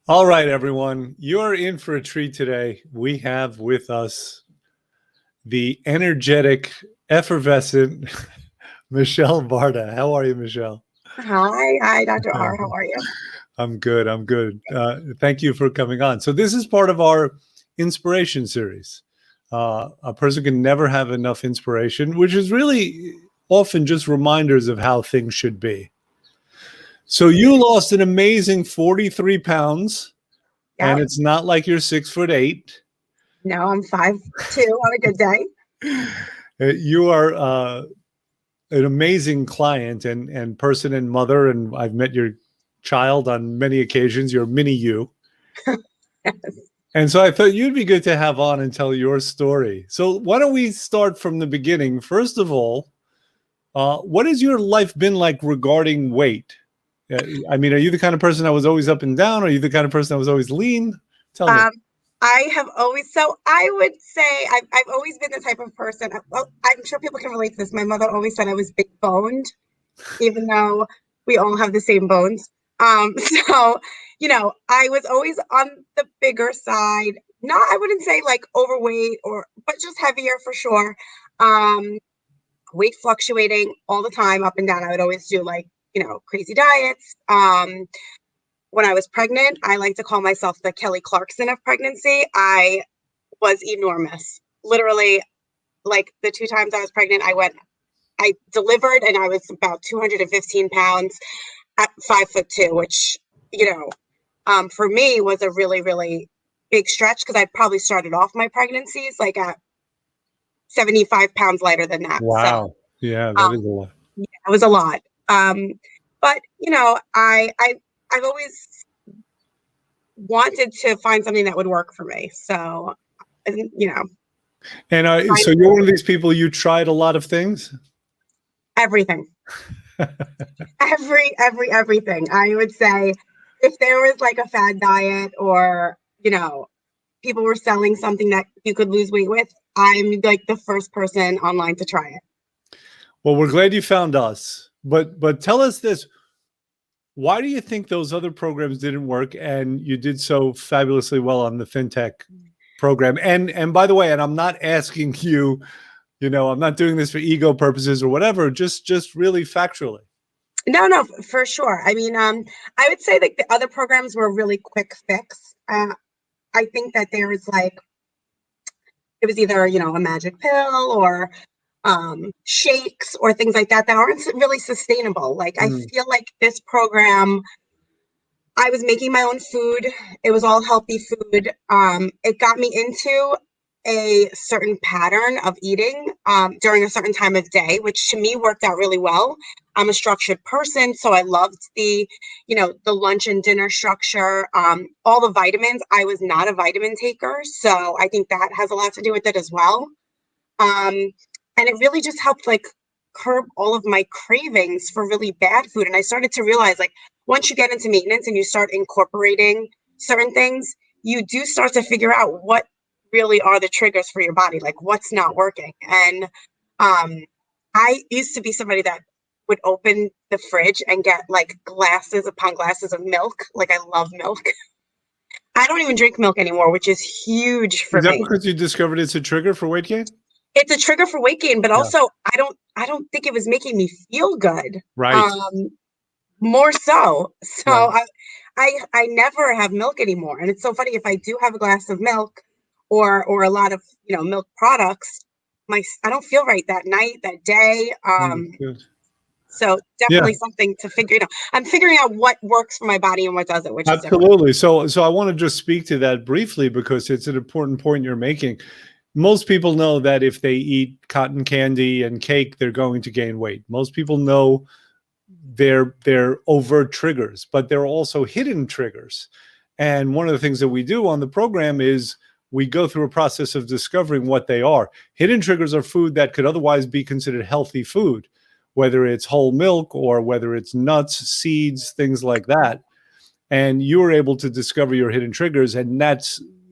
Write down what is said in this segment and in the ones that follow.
All right, everyone. You're in for a treat today. We have with us the energetic, effervescent Michelle Barda. How are you, Michelle? Hi, Dr. R. How are you? I'm good. I'm good. Thank you for coming on. So, this is part of our inspiration series. A person can never have enough inspiration, which is really often just reminders of how things should be. So, you lost an amazing 43 pounds, and Yep. it's not like you're 6'8". No, I'm 5'2" on a good day. You are an amazing client and person and mother, and I've met your child on many occasions. You're mini you, and so I thought you'd be good to have on and tell your story. So why don't we start from the beginning? First of all, what has your life been like regarding weight? I mean, are you the kind of person that was always up and down? Or are you the kind of person that was always lean? Tell me. Um, I have always, so I would say I've always been the type of person, well, I'm sure people can relate to this. My mother always said I was big boned, even though we all have the same bones. So, I was always on the bigger side. Not, I wouldn't say like overweight but just heavier for sure. Um, Weight fluctuating all the time, up and down. I would always do like, crazy diets. When I was pregnant, I like to call myself the Kelly Clarkson of pregnancy. I was enormous. Literally, like the 2 times I was pregnant, I delivered and I was about 215 pounds at 5'2", which, for me was a really, really big stretch because I probably started off my pregnancies like at 75 pounds lighter than that. So Wow. Yeah, that um, is a lot. yeah, it was a lot. But I've always wanted to find something that would work for me. So, you know, And find so you're one of these people, you tried a lot of things? everything, everything. I would say if there was like a fad diet or, people were selling something that you could lose weight with, I'm like the first person online to try it. Well, we're glad you found us. But tell us this. Why do you think those other programs didn't work and you did so fabulously well on the fintech program? And by the way, and I'm not asking you, I'm not doing this for ego purposes or whatever, just really factually. No, for sure. I mean, I would say like the other programs were a really quick fix. I think that there was like, it was either, a magic pill or shakes or things like that aren't really sustainable. Like, I Mm, feel like this program, I was making my own food. It was all healthy food. It got me into a certain pattern of eating during a certain time of day, which to me worked out really well. I'm a structured person, so I loved the lunch and dinner structure. All the vitamins. I was not a vitamin taker, so I think that has a lot to do with it as well. Um, and it really just helped like curb all of my cravings for really bad food. And I started to realize like once you get into maintenance and you start incorporating certain things, you do start to figure out what really are the triggers for your body, like what's not working. And I used to be somebody that would open the fridge and get like glasses upon glasses of milk. Like I love milk. I don't even drink milk anymore, which is huge for is that me. because you discovered it's a trigger for weight gain? It's a trigger for weight gain, but Yeah. also I don't think it was making me feel good. Right. Um, More so. So Right. I never have milk anymore. And it's so funny if I do have a glass of milk or a lot of, milk products, I don't feel right that night, that day. Understood. So Yeah. definitely something to figure, I'm figuring out what works for my body and what doesn't, which is different. Absolutely. So I want to just speak to that briefly because it's an important point you're making. Most people know that if they eat cotton candy and cake, they're going to gain weight. Most people know their overt triggers, but there are also hidden triggers. And one of the things that we do on the program is we go through a process of discovering what they are. Hidden triggers are food that could otherwise be considered healthy food, whether it's whole milk or whether it's nuts, seeds, things like that. And you were able to discover your hidden triggers, and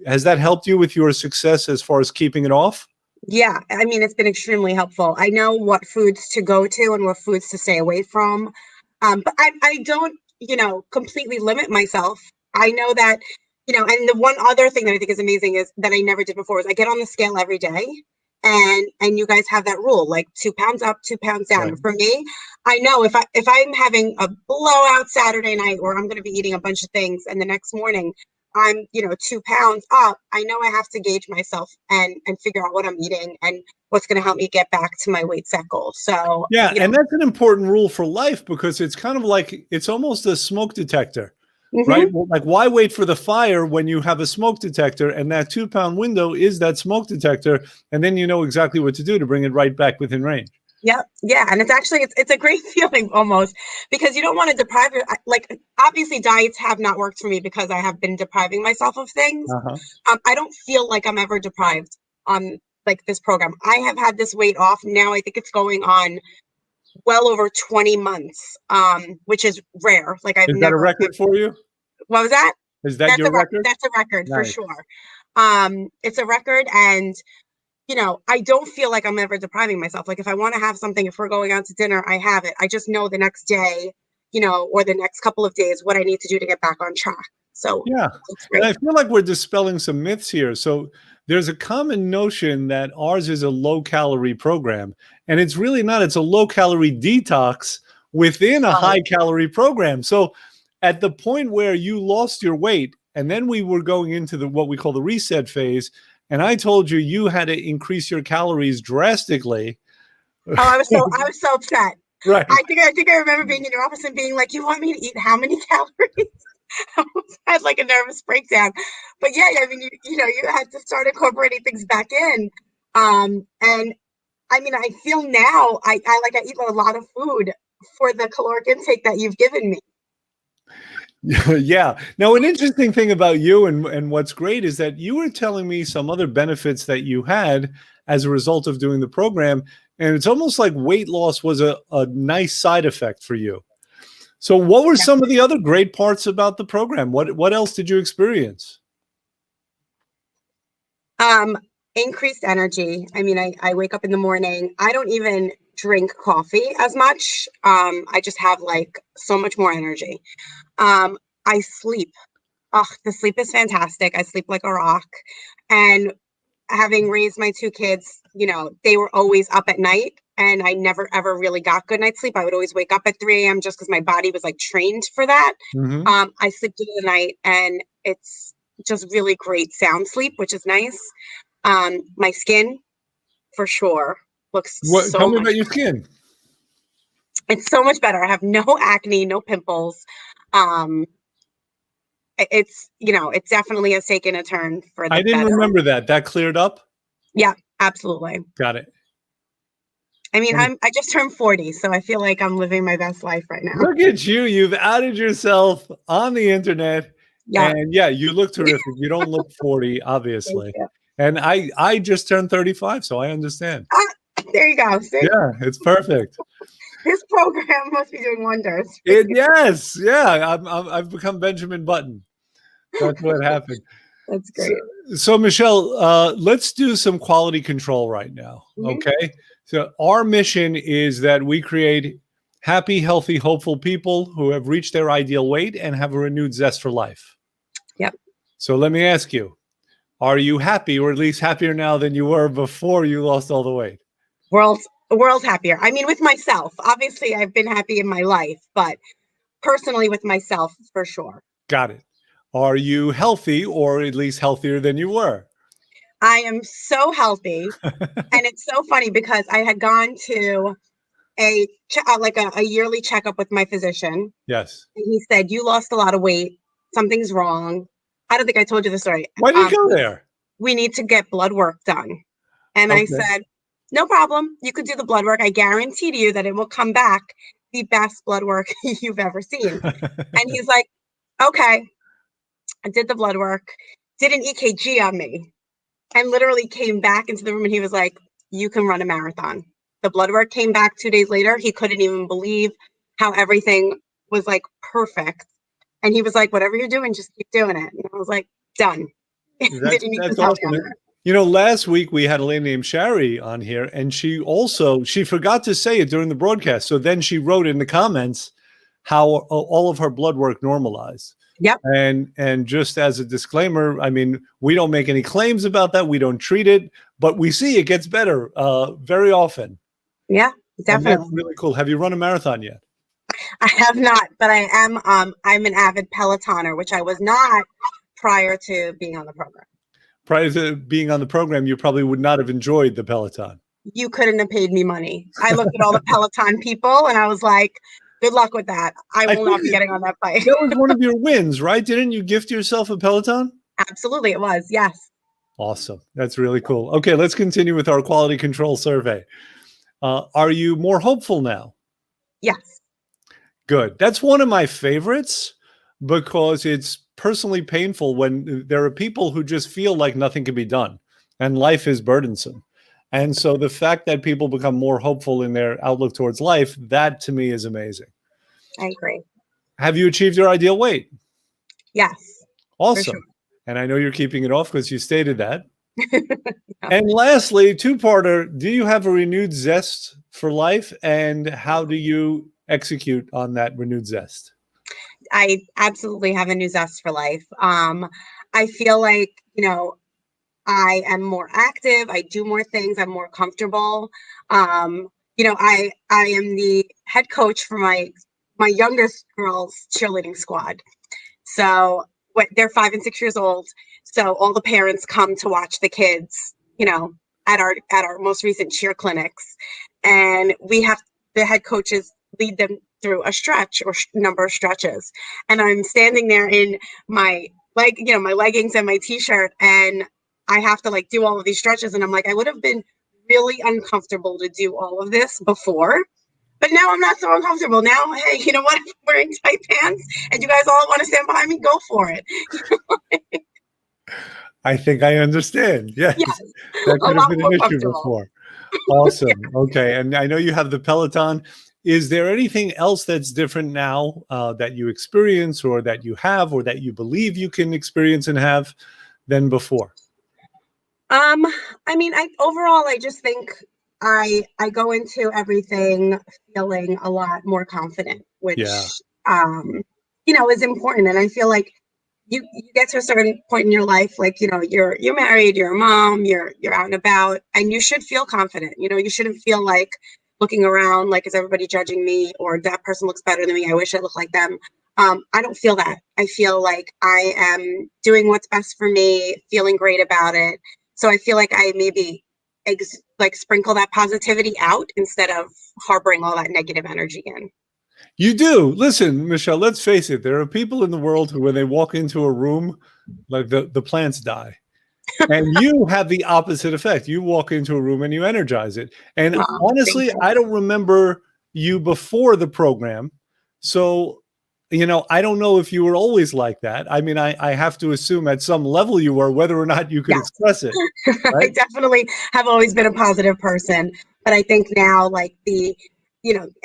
has that helped you with your success as far as keeping it off? Yeah, I mean, it's been extremely helpful. I know what foods to go to and what foods to stay away from. But I don't, completely limit myself. I know that, and the one other thing that I think is amazing is that I never did before is I get on the scale every day. And you guys have that rule, like 2 pounds up, 2 pounds down. Right. And for me, I know if I'm having a blowout Saturday night, or I'm going to be eating a bunch of things, and the next morning I'm 2 pounds up, I know I have to gauge myself and figure out what I'm eating and what's going to help me get back to my weight set goal. So Yeah, and that's an important rule for life because it's kind of like it's almost a smoke detector, right? mhm. Well, like, why wait for the fire when you have a smoke detector? And that 2 pound window is that smoke detector, and then you know exactly what to do to bring it right back within range. Yep. Yeah. And it's a great feeling almost, because you don't want to deprive your, like, obviously diets have not worked for me because I have been depriving myself of things. Uh-huh. I don't feel like I'm ever deprived on like this program. I have had this weight off now. I think it's going on well over 20 months, which is rare. Like I've Is that a never, record for you? what was that? Is that your record? That's a record for Nice. sure. It's a record. And I don't feel like I'm ever depriving myself. Like if I want to have something, if we're going out to dinner, I have it. I just know the next day, or the next couple of days, what I need to do to get back on track. So Yeah. it's And great. I feel like we're dispelling some myths here. So there's a common notion that ours is a low calorie program, and it's really not. It's a low calorie detox within a Right. high calorie program. So at the point where you lost your weight, and then we were going into the what we call the reset phase, and I told you you had to increase your calories drastically. Oh, I was so upset. Right. I think I remember being in your office and being like, "You want me to eat how many calories?" I almost had like a nervous breakdown. But yeah, I mean, you had to start incorporating things back in. And I mean, I feel now I eat a lot of food for the caloric intake that you've given me. Yeah. Now, an interesting thing about you and what's great is that you were telling me some other benefits that you had as a result of doing the program. And it's almost like weight loss was a nice side effect for you. So what were some of the other great parts about the program? What else did you experience? Um, Increased energy. I mean, I wake up in the morning. I don't even drink coffee as much. I just have like so much more energy. I sleep. Oh, the sleep is fantastic. I sleep like a rock. And having raised my two kids, they were always up at night, and I never ever really got good night's sleep. I would always wake up at 3 a.m. just because my body was like trained for that. Hmm. I sleep through the night, and it's just really great sound sleep, which is nice. My skin for sure looks What? Tell so me much about your skin. it's so much better. I have no acne, no pimples. Um, it's definitely has taken a turn for the I didn't better. remember that. That cleared up. Yeah, absolutely. Got it. I mean, And I just turned 40, so I feel like I'm living my best life right now. look at you. You've outed yourself on the internet. Yeah, And yeah, you look terrific. You don't look 40, thank obviously. you. And I just turned 35, so I understand. There you go. See, Yeah, it's perfect. this program must be doing wonders. Yes, yeah, I've become Benjamin Button. That's what happened. That's So, great. so Michelle, let's do some quality control right now. Mhm. Okay. So our mission is that we create happy, healthy, hopeful people who have reached their ideal weight and have a renewed zest for life. Yep. So let me ask you, are you happy, or at least happier now than you were before you lost all the weight? World happier. I mean, with myself. Obviously, I've been happy in my life, but personally with myself for sure. Got it. Are you healthy, or at least healthier than you were? I am so healthy, and it's so funny because I had gone to a yearly checkup with my physician, Yes. and he said, "You lost a lot of weight. Something's wrong." I don't think I told you the story. Why do you go there? We need to get blood work done. And I Okay. said, "No problem. You could do the blood work. I guarantee to you that it will come back the best blood work you've ever seen." And he's like, "Okay." I did the blood work, did an EKG on me, and literally came back into the room, and he was like, "You can run a marathon." The blood work came back 2 days later. He couldn't even believe how everything was like perfect. And he was like, "Whatever you're doing, just keep doing it." And I was like, "Done." Didn't even That's tell me awesome. on And, that. last week we had a lady named Shari on here, and she forgot to say it during the broadcast. So then she wrote in the comments how all of her blood work normalized. Yep. And just as a disclaimer, I mean, we don't make any claims about that. We don't treat it, but we see it gets better very often. Yeah, And that's definitely. really cool. Have you run a marathon yet? I have not, but I am I'm an avid Pelotoner, which I was not prior to being on the program. Prior to being on the program, you probably would not have enjoyed the Peloton. You couldn't have paid me money. I looked at all the Peloton people and I was like, good luck with that. I I will think not be getting on that bike. that was one of your wins, right? Didn't you gift yourself a Peloton? Absolutely, it was. Yes. Awesome. That's really cool. Okay, let's continue with our quality control survey. Are you more hopeful now? Yes. Good. That's one of my favorites because it's personally painful when there are people who just feel like nothing can be done and life is burdensome. And so the fact that people become more hopeful in their outlook towards life, that to me is amazing. I agree. Have you achieved your ideal weight? Yes, for sure. Awesome. And I know you're keeping it off because you stated that. And lastly, two-parter, do you have a renewed zest for life? And how do you execute on that renewed zest? I absolutely have a new zest for life. I feel like, I am more active. I do more things. I'm more comfortable. I am the head coach for my youngest girls cheerleading squad. So they're 5 and 6 years old. So all the parents come to watch the kids, at our most recent cheer clinics, and we have the head coaches lead them through a stretch or number of stretches. And I'm standing there in my leggings and my t-shirt, and I have to like do all of these stretches. And I'm like, I would have been really uncomfortable to do all of this before. But now I'm not so uncomfortable. Now, hey, you know what? I'm wearing tight pants and you guys all want to stand behind me, go for it. I think I understand. Yes, Yes, that a could have lot been more an issue comfortable. before. Awesome. Okay. And I know you have the Peloton. Is there anything else that's different now that you experience or that you have or that you believe you can experience and have than before? Um, I mean, I just think I go into everything feeling a lot more confident, Yeah. which is important. And I feel like you get to a certain point in your life, like, you're married, you're a mom, you're out and about, and you should feel confident. You shouldn't feel like looking around like, is everybody judging me, or that person looks better than me, I wish I looked like them. I don't feel that. I feel like I am doing what's best for me, feeling great about it. So I feel like I maybe sprinkle that positivity out instead of harboring all that negative energy in. You do. Listen, Michelle, let's face it. There are people in the world who, when they walk into a room, like the plants die. And you have the opposite effect. You walk into a room and you energize it. And Thank honestly, you. I don't remember you before the program. So, I don't know if you were always like that. I mean, I have to assume at some level you were, whether or not you could Yes. express it, I right? definitely have always been a positive person, but I think now, like,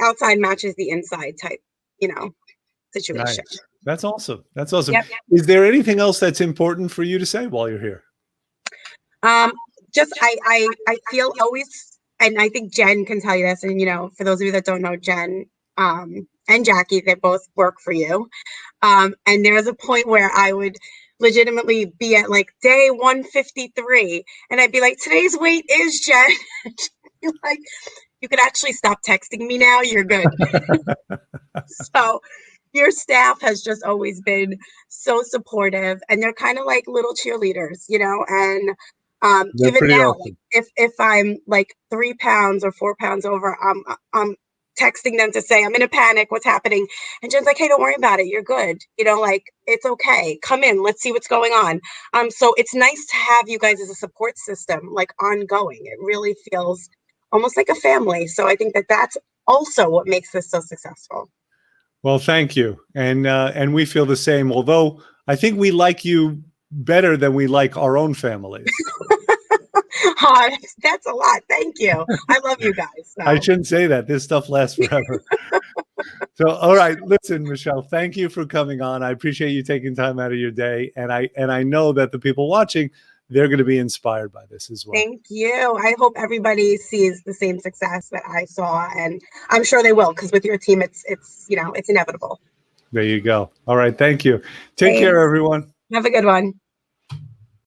outside matches the inside type, situation. Nice. That's awesome. That's awesome. Yep. Is there anything else that's important for you to say while you're here? Um, just I feel always, and I think Jen can tell you this, and for those of you that don't know Jen, and Jackie, they both work for you. And there was a point where I would legitimately be at like day 153, and I'd be like, today's weight is Jen. Like, you could actually stop texting me now. You're good. So your staff has just always been so supportive, and they're kind of like little cheerleaders, and They're even pretty now, like, awesome. if I'm like 3 pounds or 4 pounds over, I'm texting them to say I'm in a panic, what's happening? And Jen's like, hey, don't worry about it, you're good, like, it's okay, come in, let's see what's going on. So it's nice to have you guys as a support system, like, ongoing. It really feels almost like a family. So I think that that's also what makes this so successful. Well, thank you. And we feel the same, although I think we like you better than we like our own families. Oh, that's a lot. Thank you. I love you guys. I So shouldn't say that. This stuff lasts forever. So, all right, listen, Michelle, thank you for coming on. I appreciate you taking time out of your day, and I know that the people watching, they're going to be inspired by this as well. thank you. I hope everybody sees the same success that I saw, and I'm sure they will, because with your team, it's inevitable. There you go. All right. Thank you. Take care, Thanks. everyone. Have a good one.